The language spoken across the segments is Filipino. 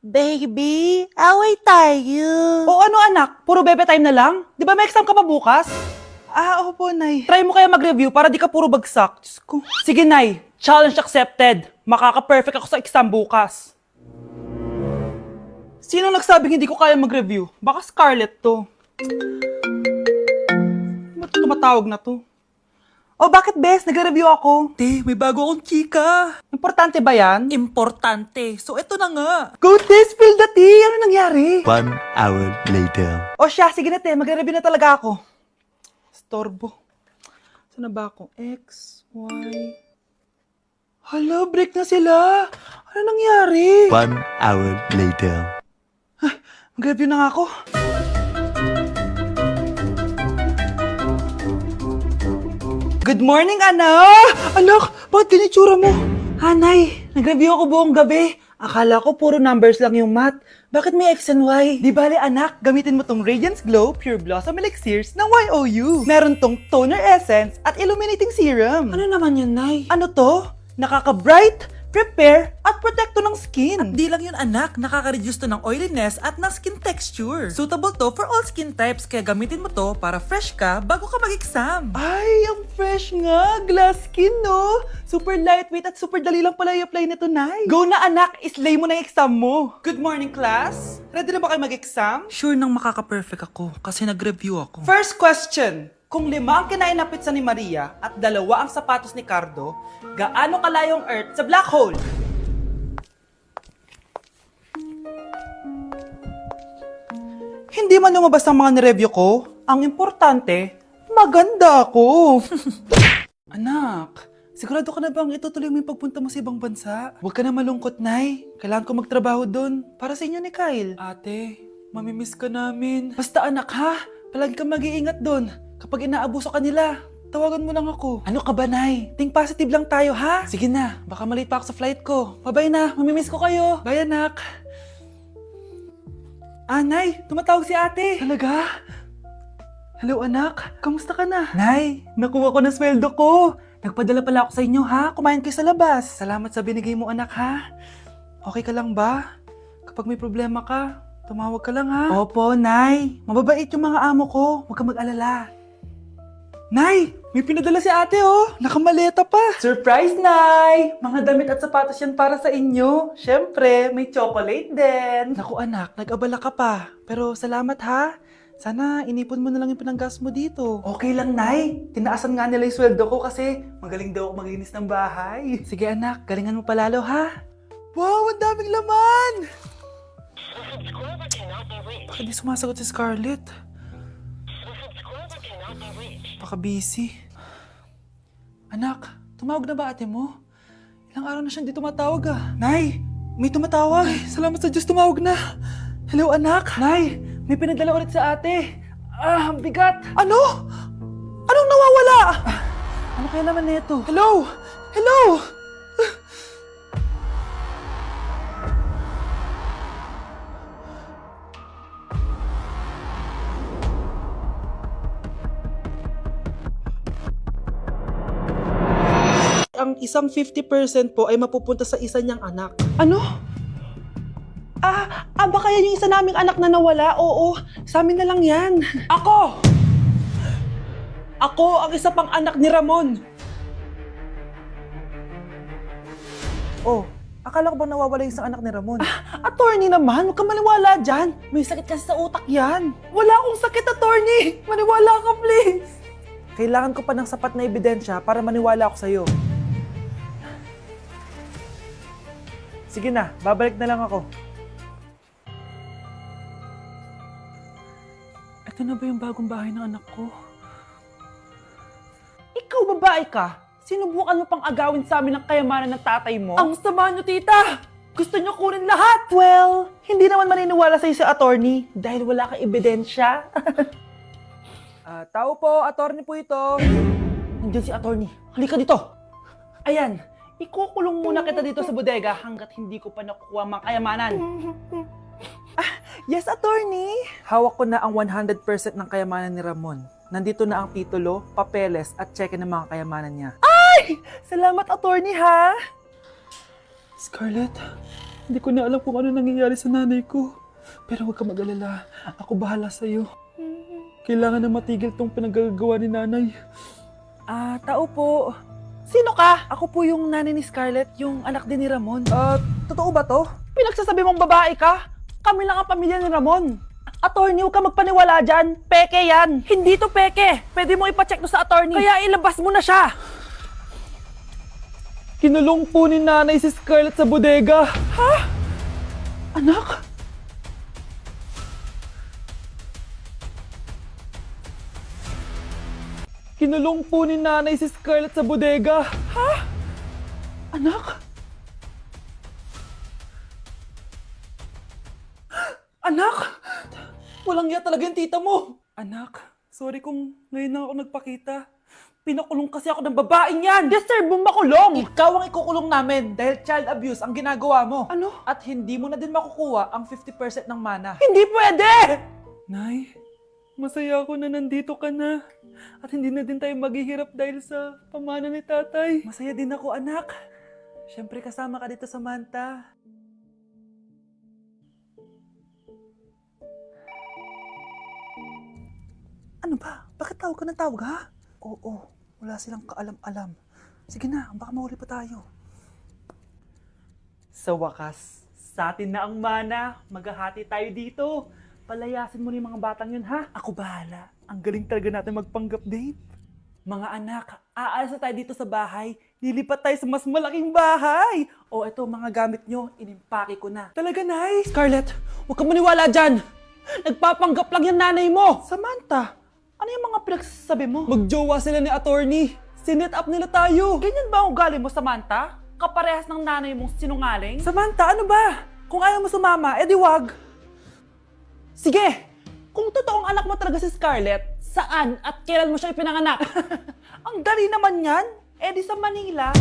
Baby, away tayo. O ano anak, puro bebe time na lang? Di ba may exam ka pa bukas? Opo, Nay. Try mo kaya mag-review para di ka puro bagsak. Diyos ko. Sige Nay, challenge accepted. Makaka-perfect ako sa exam bukas. Sino nagsabing hindi ko kaya mag-review? Baka Scarlett to. Ba't tumatawag na to? Oh, bakit bes? Nagre-review ako. Te, may bago akong chika. Importante ba yan? Importante. So, eto na nga. Go te, spill the tea! Ano nangyari? 1 hour later. O siya, sige na te, magre-review na talaga ako. Storbo. Saan na ba ako? X, Y... Hala, break na sila! Ano nangyari? 1 hour later. Mag-review na nga ako. Good morning, anak! Anak, bakit ganyan itsura mo? Hanay, nag-review ako buong gabi. Akala ko puro numbers lang yung math. Bakit may X and Y? Di bale anak, gamitin mo tong Radiance Glow Pure Blossom Elixirs ng YOU. Meron tong toner essence at illuminating serum. Ano naman yun, Nay? Ano to? Nakaka-bright, prepare, at protecto ng skin. At di lang yun, anak. Nakaka-reduce to ng oiliness at ng skin texture. Suitable to for all skin types, kaya gamitin mo to para fresh ka bago ka mag-exam. Ay, ang fresh nga. Glass skin, no? Super lightweight at super dali lang pala i-apply nito, Nay. Go na, anak. Islay mo na yung exam mo. Good morning, class. Ready na ba kayo mag-exam? Sure nang makaka-perfect ako kasi nag-review ako. First question. Kung 5 ang kinain na pizza ni Maria at 2 ang sapatos ni Cardo, gaano kalayo ang Earth sa black hole? Hindi man lumabas ang mga nireview ko, ang importante, maganda ako. Anak, sigurado ka na bang itutuloy mo yung pagpunta mo sa ibang bansa? Huwag ka na malungkot, Nay. Kailangan ko magtrabaho doon para sa inyo ni Kyle. Ate, mamimiss ka namin. Basta anak ha, palagi kang mag-iingat doon. Kapag inaabuso ka nila, tawagan mo lang ako. Ano ka ba, Nay? Think positive lang tayo, ha? Sige na, baka malate pa ako sa flight ko. Bye-bye na, mamimiss ko kayo. Bye, anak. Nay, tumatawag si ate. Talaga? Hello, anak. Kamusta ka na? Nay, nakuha ko na sweldo ko. Nagpadala pala ako sa inyo, ha? Kumain kayo sa labas. Salamat sa binigay mo, anak, ha? Okay ka lang ba? Kapag may problema ka, tumawag ka lang, ha? Opo, Nay. Mababait yung mga amo ko. Huwag kang mag-alala. Nay, may pinadala si ate, oh. Nakamaleta pa. Surprise, Nay! Mga damit at sapatos yan para sa inyo. Siyempre, may chocolate din. Naku, anak, nag-abala ka pa. Pero salamat, ha? Sana inipon mo na lang yung pinanggas mo dito. Okay lang, Nay. Tinaasan nga nila yung sweldo ko kasi magaling daw ako maglinis ng bahay. Sige, anak. Galingan mo palalo, ha? Wow, ang daming laman! Bakit di sumasagot si Scarlett? Baka busy. Anak, tumawag na ba ate mo? Ilang araw na siyang di tumatawag ah. Nay, may tumatawag. Ay, salamat sa Diyos, tumawag na. Hello anak. Nay, may pinadala ulit sa ate. Ang bigat. Ano? Anong nawawala? Ano kaya naman nito? Hello? Hello? Ang isang 50% po ay mapupunta sa isa niyang anak. Ano? Baka yan yung isa naming anak na nawala? Oo, sa amin na lang yan. Ako! Ako ang isa pang anak ni Ramon. Oh, akala ko ba nawawala yung isang anak ni Ramon? Attorney naman, huwag ka maniwala dyan. May sakit kasi sa utak yan. Wala akong sakit, attorney. Maniwala ka, please. Kailangan ko pa ng sapat na ebidensya para maniwala ako sa'yo. Sige na, babalik na lang ako. Ito na ba yung bagong bahay ng anak ko? Ikaw babae ka? Sinubukan mo pang agawin sa amin ang kayamanan ng tatay mo? Ang sama nyo, tita! Gusto nyo kunin lahat! Well, hindi naman maniniwala sa'yo si attorney dahil wala kang ebidensya. Tao po, attorney po ito. Nandiyan si attorney. Halika dito. Ayan, ikukulong muna kita dito sa bodega hanggat hindi ko pa nakukuha mga kayamanan. Yes, attorney. Hawak ko na ang 100% ng kayamanan ni Ramon. Nandito na ang titulo, papeles at cheque ng mga kayamanan niya. Ay! Salamat, attorney, ha? Scarlett, Hindi ko na alam kung ano nangyayari sa nanay ko. Pero huwag ka mag-alala. Ako bahala sa'yo. Kailangan na matigil tong pinagagawa ni nanay. Tao po. Sino ka? Ako po yung nanay ni Scarlett, yung anak din ni Ramon. Totoo ba to? Pinagsasabi mong babae ka? Kami lang ang pamilya ni Ramon. Attorney, huwag ka magpaniwala dyan. Peke yan. Hindi to peke. Pwede mo ipacheck to sa attorney. Kaya ilabas mo na siya. Kinulong po ni nanay si Scarlett sa bodega. Ha? Anak? Kinulong po ni nanay si Scarlett sa bodega. Ha? Anak? Anak? Walang iya talaga yung tita mo. Anak, sorry kung ngayon na ako nagpakita. Pinakulong kasi ako ng babaeng yan. Deserve mong makulong. Ikaw ang ikukulong namin dahil child abuse ang ginagawa mo. Ano? At hindi mo na din makukuha ang 50% ng mana. Hindi pwede! Nay, masaya ako na nandito ka na. At hindi na din tayo maghihirap dahil sa pamana ni tatay. Masaya din ako, anak. Siyempre kasama ka dito sa Manta. Ano ba? Bakit tawag ka ng tawag, ha? Oo, wala silang kaalam-alam. Sige na, baka mahuli pa tayo. Sa wakas, sa atin na ang mana. Maghahati tayo dito. Palayasin mo na yung mga batang yun, ha? Ako bahala. Ang galing talaga natin magpanggap date. Mga anak, aalis na tayo dito sa bahay. Lilipat tayo sa mas malaking bahay. O eto, mga gamit nyo, inimpake ko na. Talaga, Nay? Scarlett, huwag ka maniwala dyan. Nagpapanggap lang yung nanay mo. Samantha, ano yung mga pinagsasabi mo? Magjowa sila ni attorney. Sinet up nila tayo. Ganyan ba ang ugali mo, Samantha? Kaparehas ng nanay mong sinungaling? Samantha, ano ba? Kung ayaw mo sumama, edi wag. Sige, kung totoong anak mo talaga si Scarlett, saan at kailan mo siya ipinanganak? Ang dali naman yan. Edi sa Manila.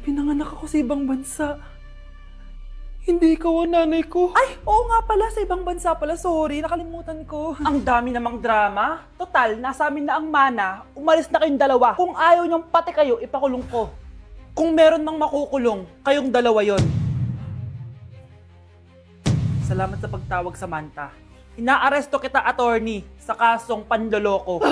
Pinanganak ako sa ibang bansa. Hindi ikaw ang nanay ko. Ay, oo nga pala, sa ibang bansa pala. Sorry, nakalimutan ko. Ang dami namang drama. Total, nasa amin na ang mana. Umalis na kayong dalawa. Kung ayaw niyong pati kayo, ipakulong ko. Kung meron mang makukulong, kayong dalawa yon. Salamat sa pagtawag, Samantha. Inaaresto kita, attorney, sa kasong panloloko.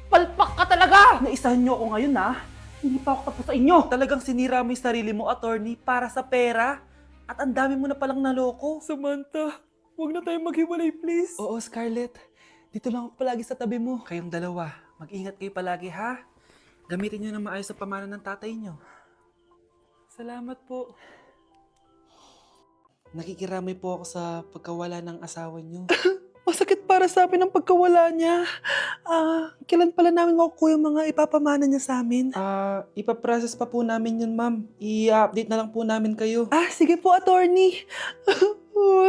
Palpak ka talaga! Naisahan niyo ako ngayon, ha? Hindi pa ako tapos sa inyo. Talagang sinira mo yung sarili mo, attorney, para sa pera. At ang dami mo na palang naloko. Samantha, huwag na tayong maghiwalay, please. Oo, Scarlett. Dito lang ako palagi sa tabi mo. Kayong dalawa, mag-ingat kayo palagi, ha? Gamitin niyo na maayos sa pamana ng tatay niyo. Salamat po. Nakikiramay po ako sa pagkawala ng asawa niyo. Masakit para sa amin ang pagkawala niya. Kailan pala namin makukuha yung mga ipapamana niya sa amin? Ipaprocess pa po namin yun, ma'am. I-update na lang po namin kayo. Sige po, attorney.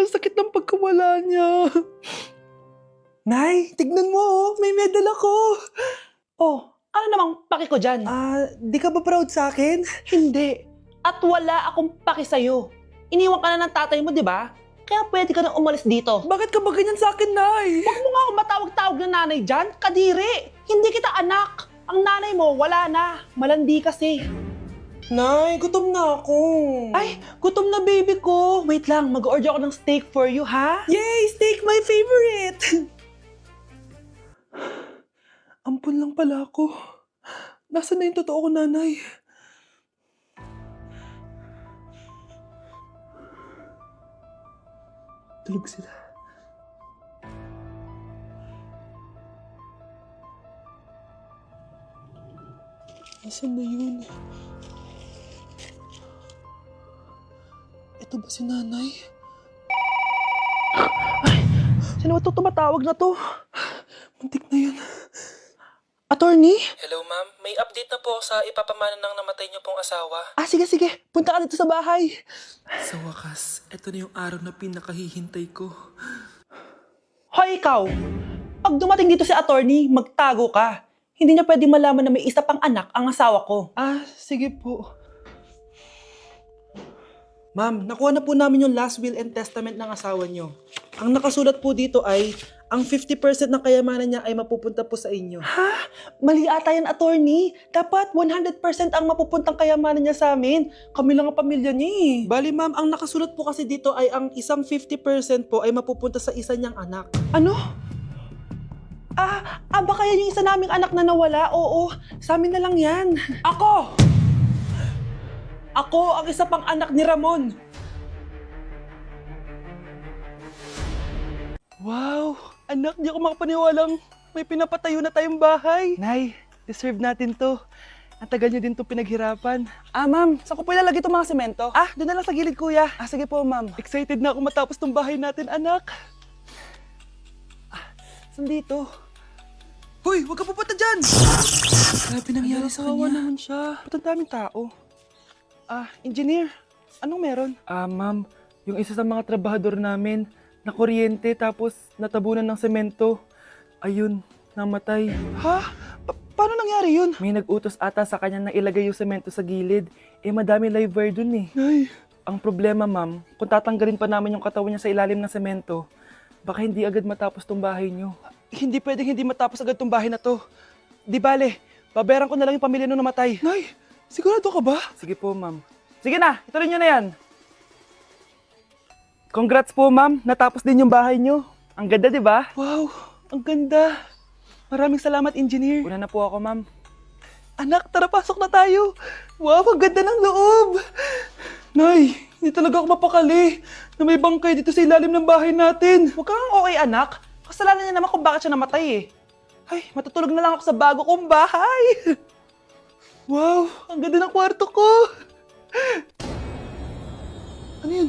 Sakit ng pagkawala niya. Nay, tignan mo, may medal ako. Oh, ano namang paki ko dyan? Di ka ba proud sa akin? Hindi. At wala akong paki sa'yo. Iniwan ka na ng tatay mo, di ba? Kaya pwede ka na umalis dito. Bakit ka ba ganyan sa akin, Nay? Huwag mo nga akong matawag-tawag na nanay dyan. Kadiri! Hindi kita anak. Ang nanay mo, wala na. Malandi kasi. Nay, gutom na ako. Ay, gutom na baby ko. Wait lang, mag-order ako ng steak for you, ha? Yay! Steak, my favorite! Ampun lang pala ako. Nasaan na yung totoo ko, nanay? Tulog sila. Nasaan na yun? Ito ba si nanay? Ay! Sino ba ito tumatawag na to? Muntik na yun. Attorney? Hello ma'am, may update na po sa ipapamana ng namatay niyo pong asawa. Sige. Punta ka dito sa bahay. Sa wakas, ito na yung araw na pinakahihintay ko. Hoy, ikaw! Pag dumating dito si attorney, magtago ka. Hindi niya pwede malaman na may isa pang anak ang asawa ko. Sige po. Ma'am, nakuha na po namin yung last will and testament ng asawa niyo. Ang nakasulat po dito ay ang 50% ng kayamanan niya ay mapupunta po sa inyo. Ha? Mali ata yan, attorney. Dapat 100% ang mapupuntang kayamanan niya sa amin. Kami lang ang pamilya niya eh. Bali ma'am, ang nakasulat po kasi dito ay ang isang 50% po ay mapupunta sa isa niyang anak. Ano? Baka yan yung isa naming anak na nawala? Oo, sa amin na lang yan. Ako! Ako ang isa pang anak ni Ramon. Wow! Anak, di ako makapaniwalang may pinapatayo na tayong bahay. Nay, deserve natin to. Ang tagal niyo din to pinaghirapan. Ma'am, saan ko po ilalagay itong mga semento? Doon na lang sa gilid, kuya. Sige po, ma'am. Excited na ako matapos tong bahay natin, anak. Saan dito? Hoy, huwag ka pupunta dyan! Grabe nangyari sa kanya. Kawawa naman siya. Ba't ang daming tao? Engineer, anong meron? Ma'am, yung isa sa mga trabahador namin, nakuryente tapos natabunan ng semento. Ayun, namatay. Ha? Paano nangyari yun? May nag-utos ata sa kanya na ilagay yung semento sa gilid. Madami live wire dun eh. Ay. Ang problema, ma'am, kung tatanggalin pa namin yung katawan niya sa ilalim ng semento, baka hindi agad matapos tong bahay niyo. Hindi pwedeng hindi matapos agad tong bahay na to. Di bale, babayaran ko na lang yung pamilya nung namatay. Nay, sigurado ka ba? Sige po, ma'am. Sige na, ituloy niyo na yan. Congrats po, ma'am. Natapos din yung bahay niyo. Ang ganda, di ba? Wow, ang ganda. Maraming salamat, engineer. Una na po ako, ma'am. Anak, tara, pasok na tayo. Wow, ang ganda ng loob. Nay, hindi talaga ako mapakali na may bangkay dito sa ilalim ng bahay natin. Huwag kang okay, anak. Kasalanan niya naman kung bakit siya namatay eh. Ay, matutulog na lang ako sa bago kong bahay. Wow, ang ganda ng kwarto ko. Ano yun?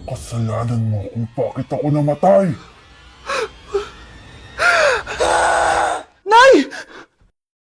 Kasalanan mo kung bakit ako namatay.